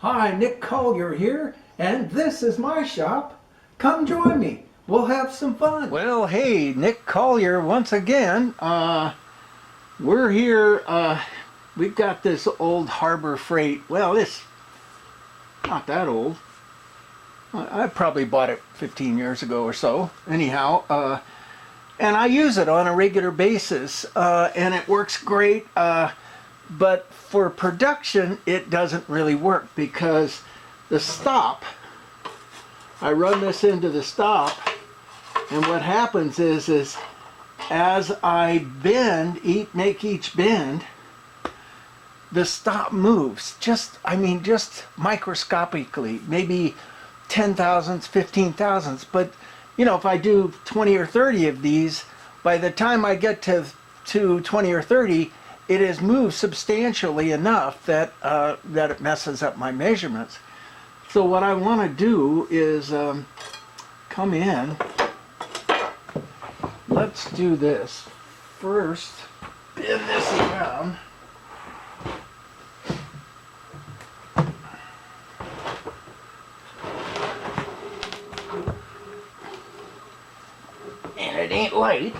Hi, Nick Collier here, and this is my shop. Come join me. We'll have some fun. Well, hey, Nick Collier once again. We're here. We've got this old Harbor Freight. Well, it's not that old. I probably bought it 15 years ago or so. Anyhow, and I use it on a regular basis, and it works great. But for production, it doesn't really work because the stop, I run this into the stop, and what happens is as I bend, make each bend, the stop moves just microscopically, maybe 10 thousandths, 15 thousandths. But you know, if I do 20 or 30 of these, by the time I get to 20 or 30, it has moved substantially enough that that it messes up my measurements. So what I want to do is come in. Let's do this first. Bend this around. And it ain't light.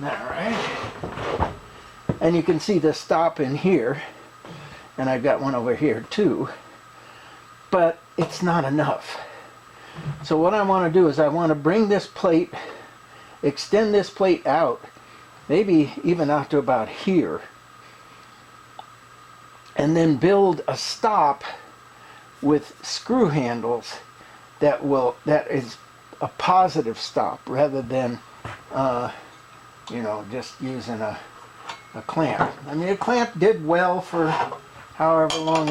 Alright, and you can see the stop in here, and I've got one over here too, but it's not enough. So what I want to do is I want to bring this plate, extend this plate out, maybe even out to about here, and then build a stop with screw handles that is a positive stop rather than you know, just using a clamp. I mean, a clamp did well for however long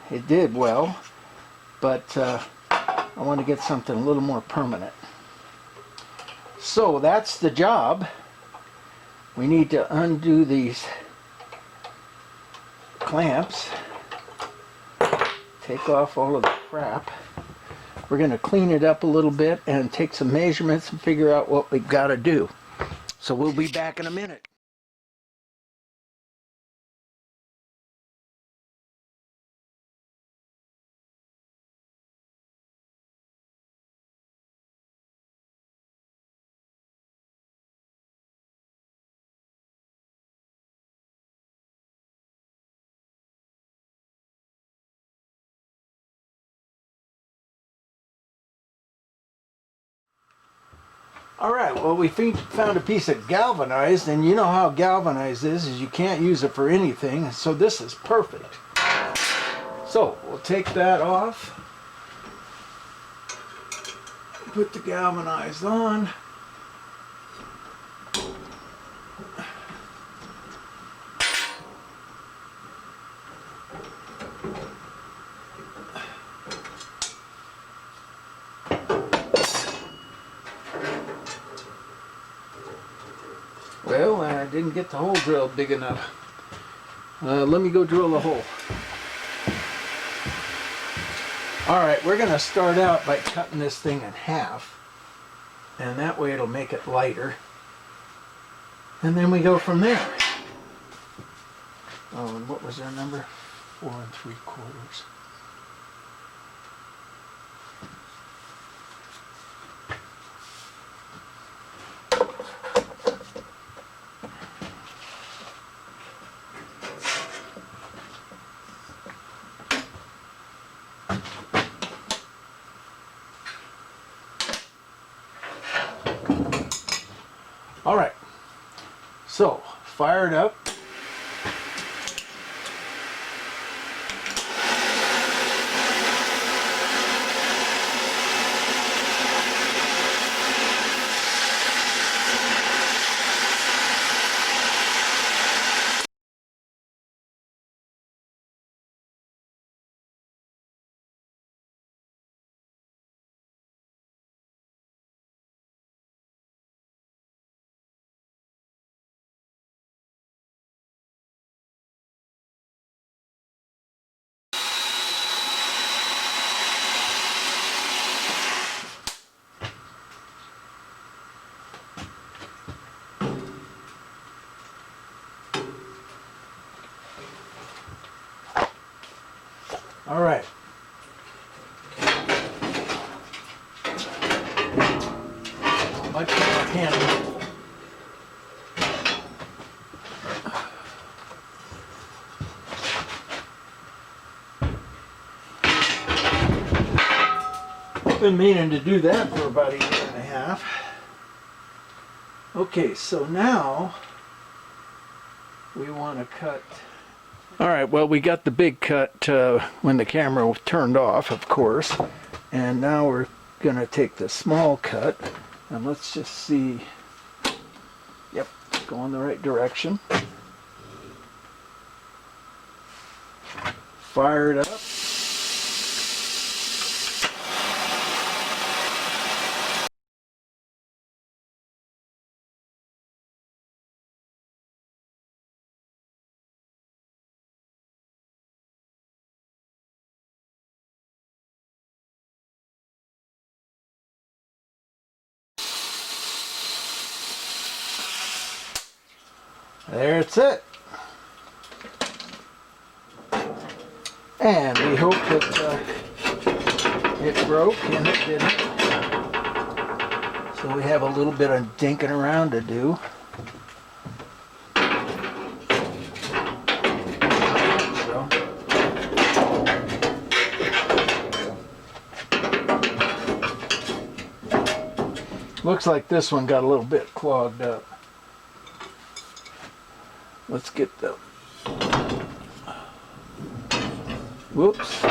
it did well, but I want to get something a little more permanent. So that's the job. We need to undo these clamps, take off all of the crap. We're going to clean it up a little bit and take some measurements and figure out what we've got to do. So we'll be back in a minute. All right, well, we found a piece of galvanized, and you know how galvanized is you can't use it for anything, so this is perfect. So we'll take that off, put the galvanized on. Well, I didn't get the hole drilled big enough. Let me go drill a hole. Alright, we're going to start out by cutting this thing in half, and that way it'll make it lighter. And then we go from there. Oh, and what was our number? 4 3/4. All right, so fire it up. much more handle. Been meaning to do that for about 1.5 years. Okay, so now we want to cut. All right, well, we got the big cut when the camera turned off, of course, and now we're going to take the small cut, and let's just see. Yep, going the right direction. Fire it up. There's it. And we hope that it broke, and it didn't. So we have a little bit of dinking around to do. Looks like this one got a little bit clogged up. Let's get the, whoops.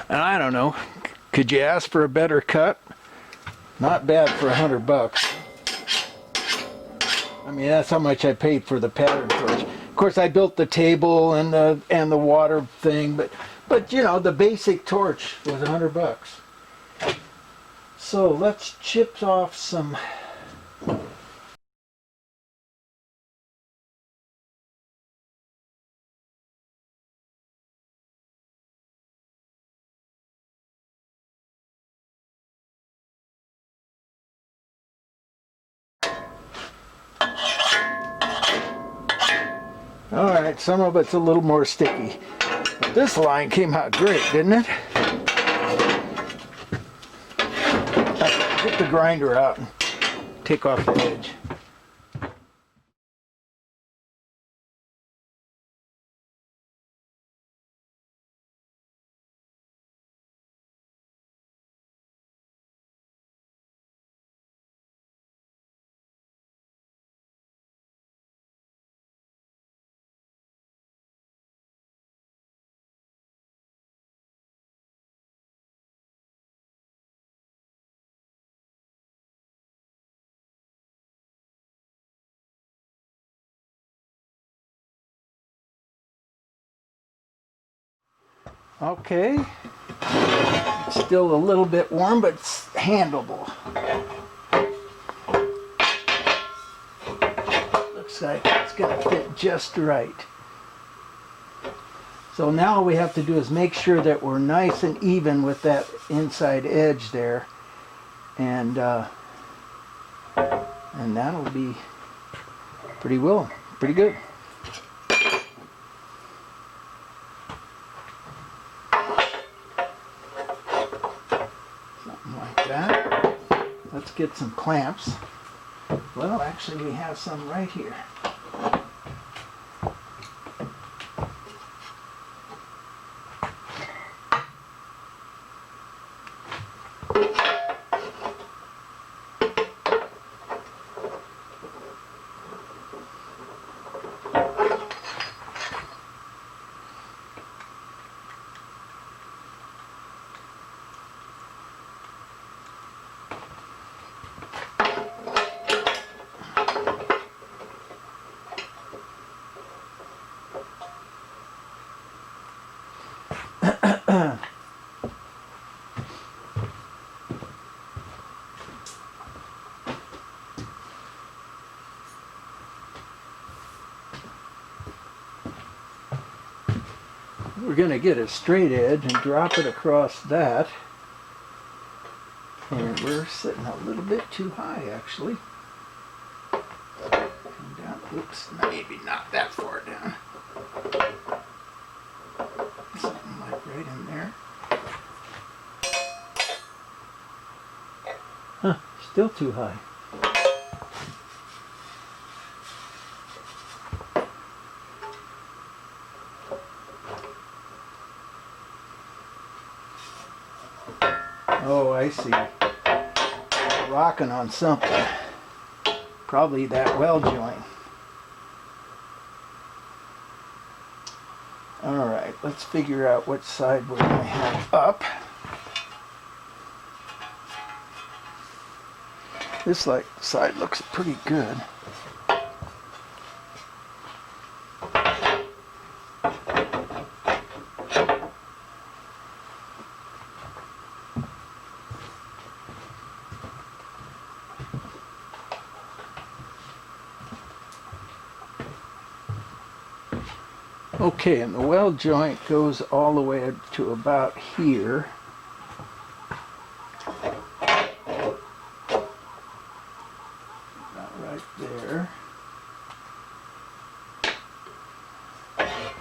And I don't know, could you ask for a better cut? Not bad for $100. I mean, that's how much I paid for the pattern torch. Of course, I built the table and the water thing, but you know, the basic torch was $100. So let's chip off some. All right, some of it's a little more sticky. But this line came out great, didn't it? Get the grinder out and take off the edge. Okay, it's still a little bit warm, but it's handleable. Looks like it's gonna fit just right. So now all we have to do is make sure that we're nice and even with that inside edge there, and that'll be pretty good. That. Let's get some clamps. Well, actually we have some right here. we're going to get a straight edge and drop it across that. And we're sitting a little bit too high, actually. Come down. Oops, maybe not that far down. Something like right in there. Huh, still too high. Oh, I see. Rocking on something. Probably that weld joint. Alright, let's figure out which side we're going to have up. This side looks pretty good. Okay, and the weld joint goes all the way to about here. About right there.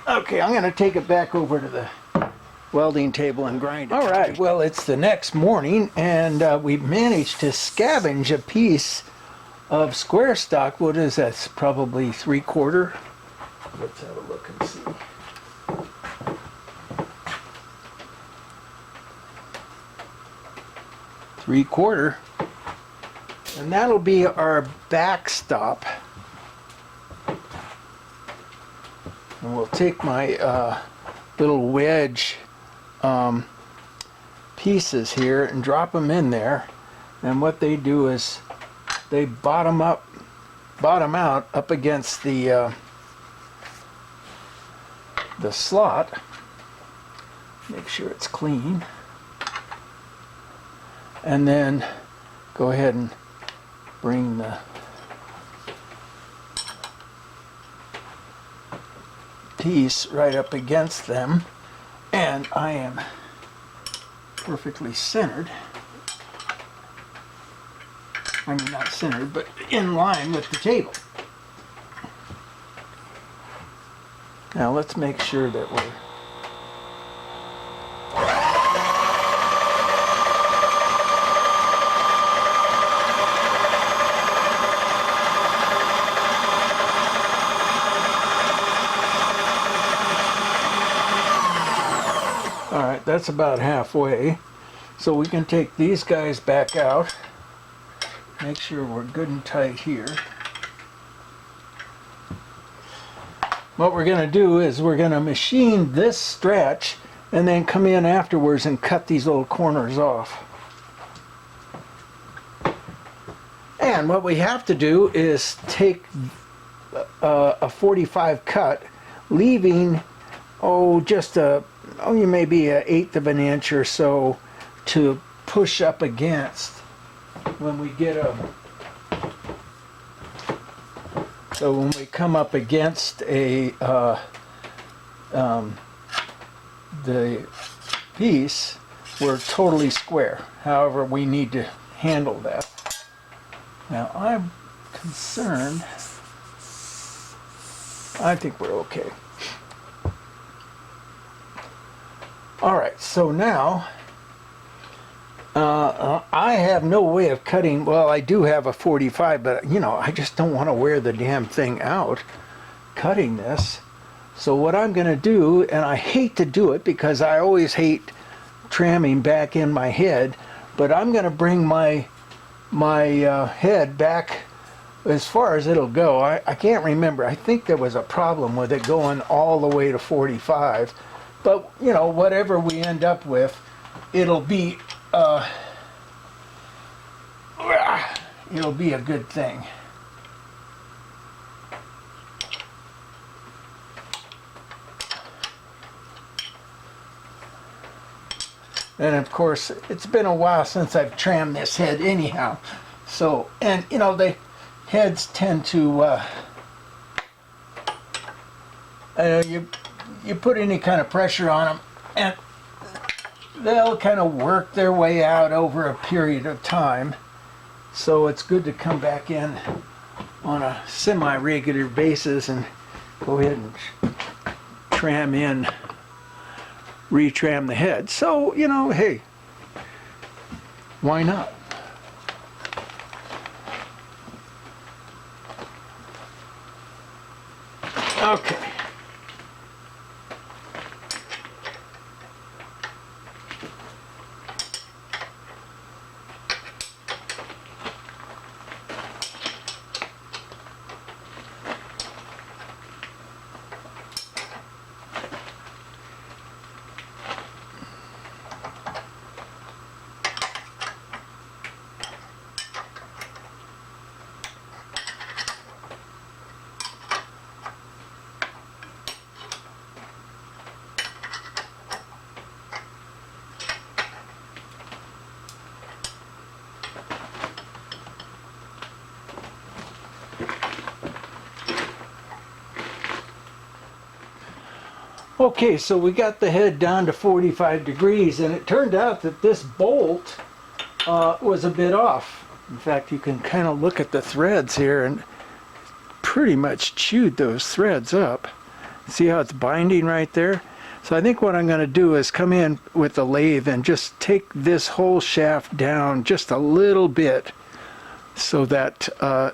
Okay, I'm going to take it back over to the welding table and grind it. All right, well, it's the next morning, and we've managed to scavenge a piece of square stock. What is that? It's probably 3/4. Let's have a look and see. Three-quarter. And that'll be our backstop. And we'll take my little wedge pieces here and drop them in there. And what they do is they bottom out up against the slot. Make sure it's clean. And then go ahead and bring the piece right up against them, and I am perfectly centered. I mean, not centered, but in line with the table. Now let's make sure that we're Alright, that's about halfway. So we can take these guys back out. Make sure we're good and tight here. What we're going to do is we're going to machine this stretch and then come in afterwards and cut these little corners off. And what we have to do is take a 45 cut, leaving just maybe an 1/8 of an inch or so to push up against when we get so when we come up against the piece, we're totally square. However, we need to handle that. Now I'm concerned, I think we're okay. Alright, so now I have no way of cutting. Well, I do have a 45, but I just don't want to wear the damn thing out cutting this. So what I'm going to do, and I hate to do it because I always hate tramming back in my head, but I'm going to bring my head back as far as it'll go. I can't remember. I think there was a problem with it going all the way to 45. But, whatever we end up with, it'll be a good thing. And of course, it's been a while since I've trimmed this head anyhow. So, and the heads tend to, you you put any kind of pressure on them, and they'll kind of work their way out over a period of time. So it's good to come back in on a semi-regular basis and go ahead and retram the head. So, you know, hey, why not? Okay. Okay, so we got the head down to 45 degrees, and it turned out that this bolt was a bit off. In fact, you can kind of look at the threads here and pretty much chewed those threads up. See how it's binding right there? So I think what I'm going to do is come in with the lathe and just take this whole shaft down just a little bit so that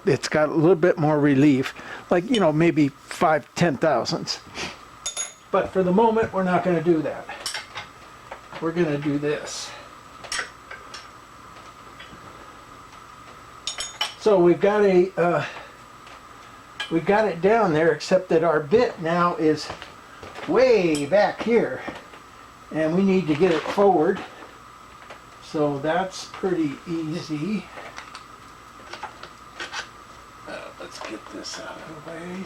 it's got a little bit more relief, like, you know, maybe 5/10 thousandths. But for the moment, we're not going to do that. We're going to do this. So we've got it down there, except that our bit now is way back here, and we need to get it forward. So that's pretty easy. Let's get this out of the way.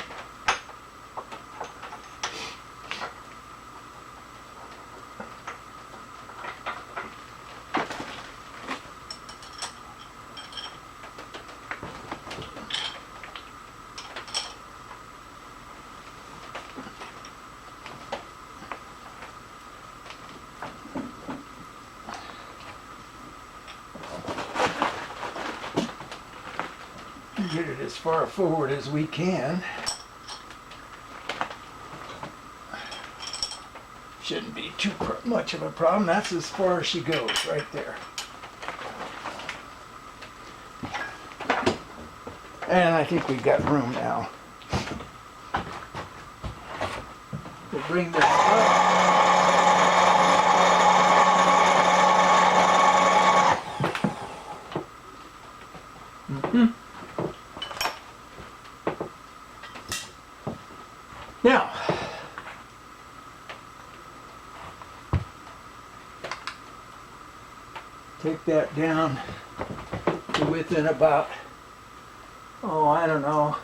Get it as far forward as we can. Shouldn't be too much of a problem. That's as far as she goes, right there. And I think we've got room now. We'll bring this up. Now, take that down to within about, oh, I don't know,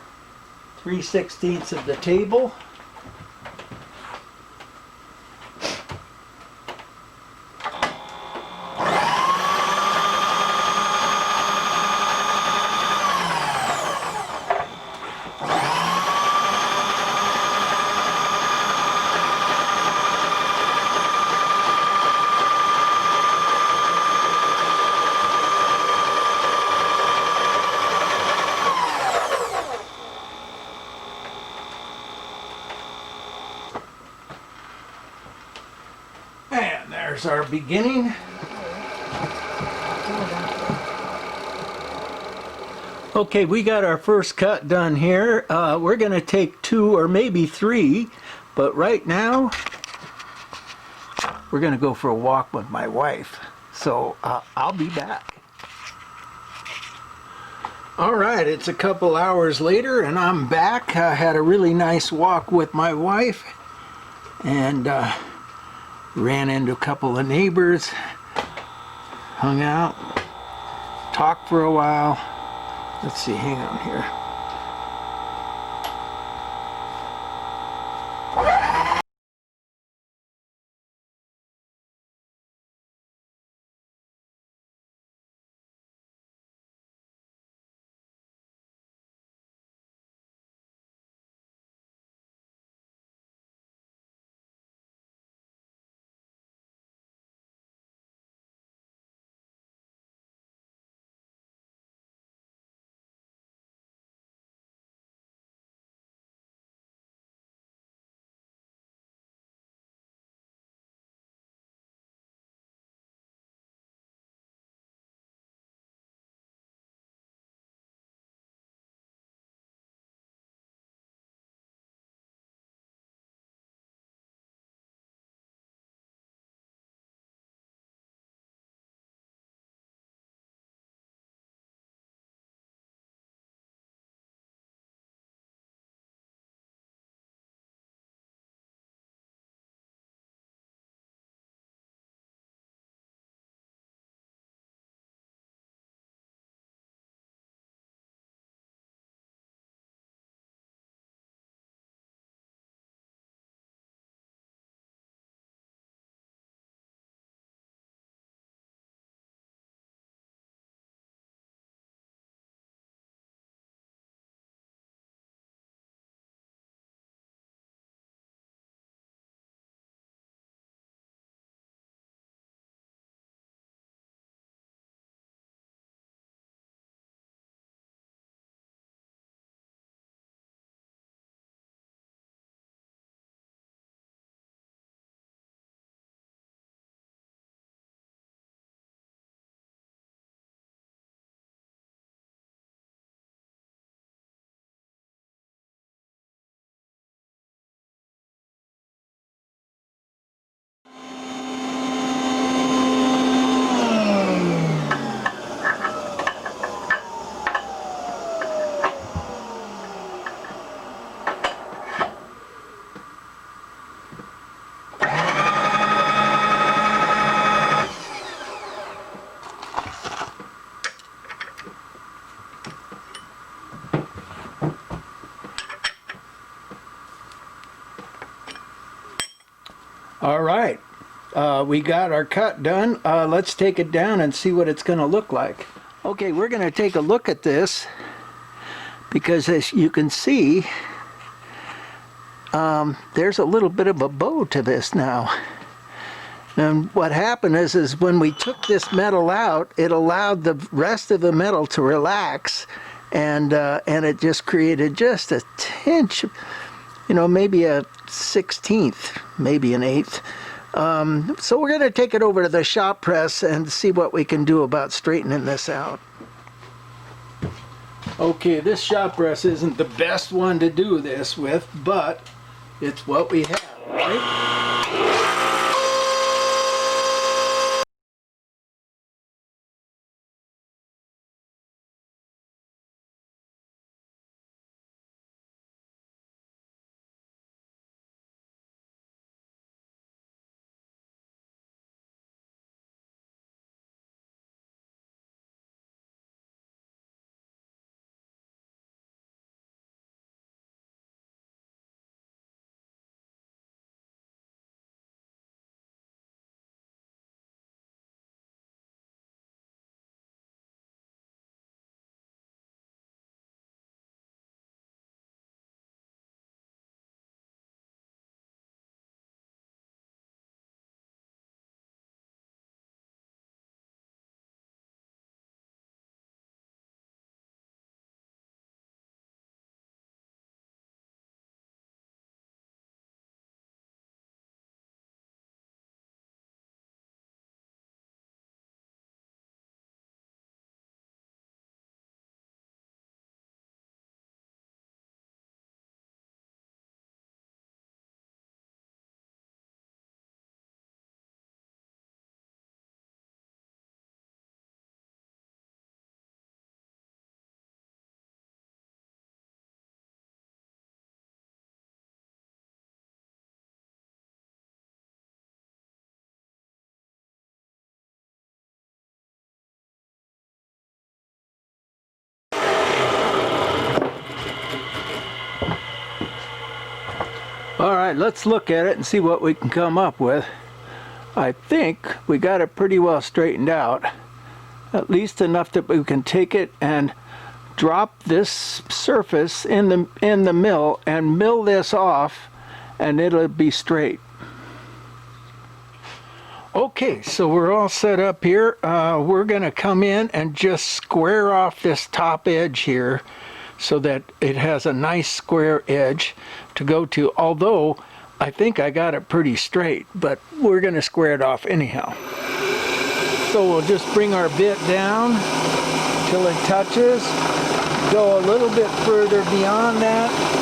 3/16 of the table. And there's our beginning. Okay, we got our first cut done here. We're going to take 2 or maybe 3, but right now we're going to go for a walk with my wife. So I'll be back. All right, it's a couple hours later and I'm back. I had a really nice walk with my wife and ran into a couple of neighbors, hung out, talked for a while. Let's see, hang on here. All right, we got our cut done. Let's take it down and see what it's going to look like. Okay, we're going to take a look at this because as you can see, there's a little bit of a bow to this now. And what happened is when we took this metal out, it allowed the rest of the metal to relax, and it just created just a tinge, you know, maybe a 1/16, maybe an 1/8. So we're going to take it over to the shop press and see what we can do about straightening this out. Okay, this shop press isn't the best one to do this with, but it's what we have, right? All right, let's look at it and see what we can come up with. I think we got it pretty well straightened out, at least enough that we can take it and drop this surface in the mill and mill this off, and it'll be straight. Okay, so we're all set up here. We're going to come in and just square off this top edge here so that it has a nice square edge to go to, although I think I got it pretty straight, but we're going to square it off anyhow. So we'll just bring our bit down till it touches, go a little bit further beyond that.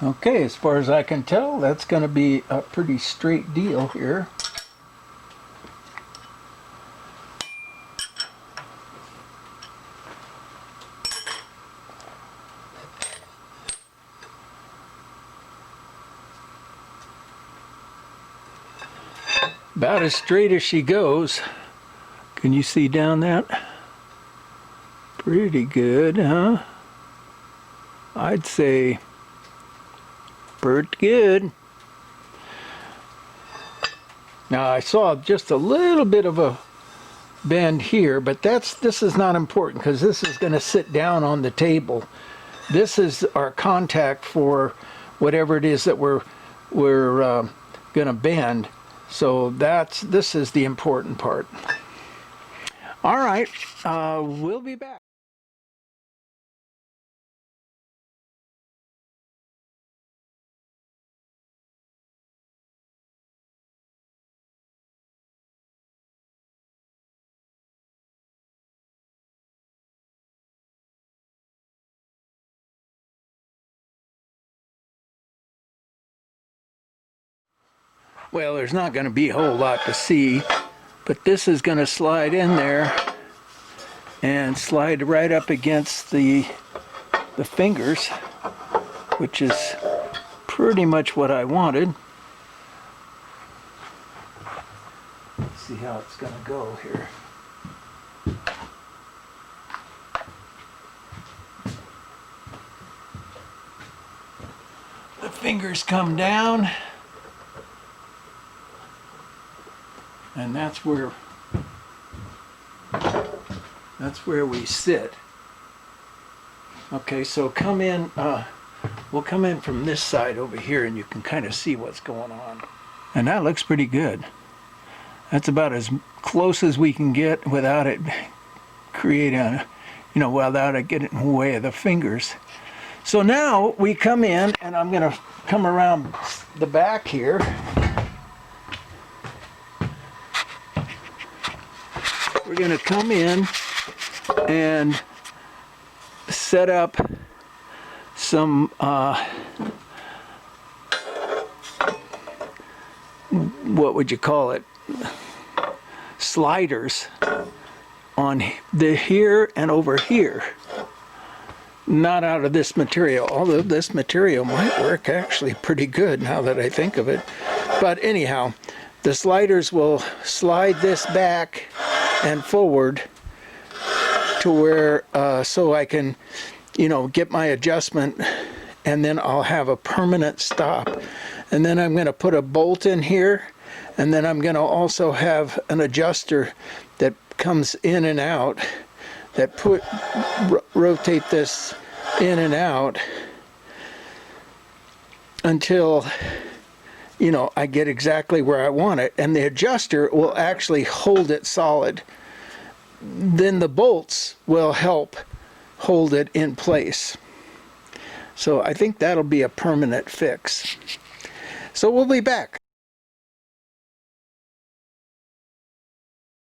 Okay, as far as I can tell, that's going to be a pretty straight deal here. About as straight as she goes. Can you see down that? Pretty good, huh? I'd say pretty good. Now I saw just a little bit of a bend here, but this is not important because this is going to sit down on the table. This is our contact for whatever it is that we're going to bend. So this is the important part. All right, we'll be back. Well, there's not going to be a whole lot to see, but this is going to slide in there and slide right up against the fingers, which is pretty much what I wanted. Let's see how it's going to go here. The fingers come down, and that's where we sit. Okay, so come in, we'll come in from this side over here, and you can kind of see what's going on. And that looks pretty good. That's about as close as we can get without it creating, without it getting in the way of the fingers. So now we come in, and I'm going to come around the back here. We're going to come in and set up some what would you call it? Sliders on the here and over here. Not out of this material, although this material might work actually pretty good now that I think of it. But anyhow, the sliders will slide this back and forward to where, so I can, get my adjustment, and then I'll have a permanent stop. And then I'm going to put a bolt in here, and then I'm going to also have an adjuster that comes in and out, that rotate this in and out until I get exactly where I want it, and the adjuster will actually hold it solid. Then the bolts will help hold it in place. So I think that'll be a permanent fix. So we'll be back.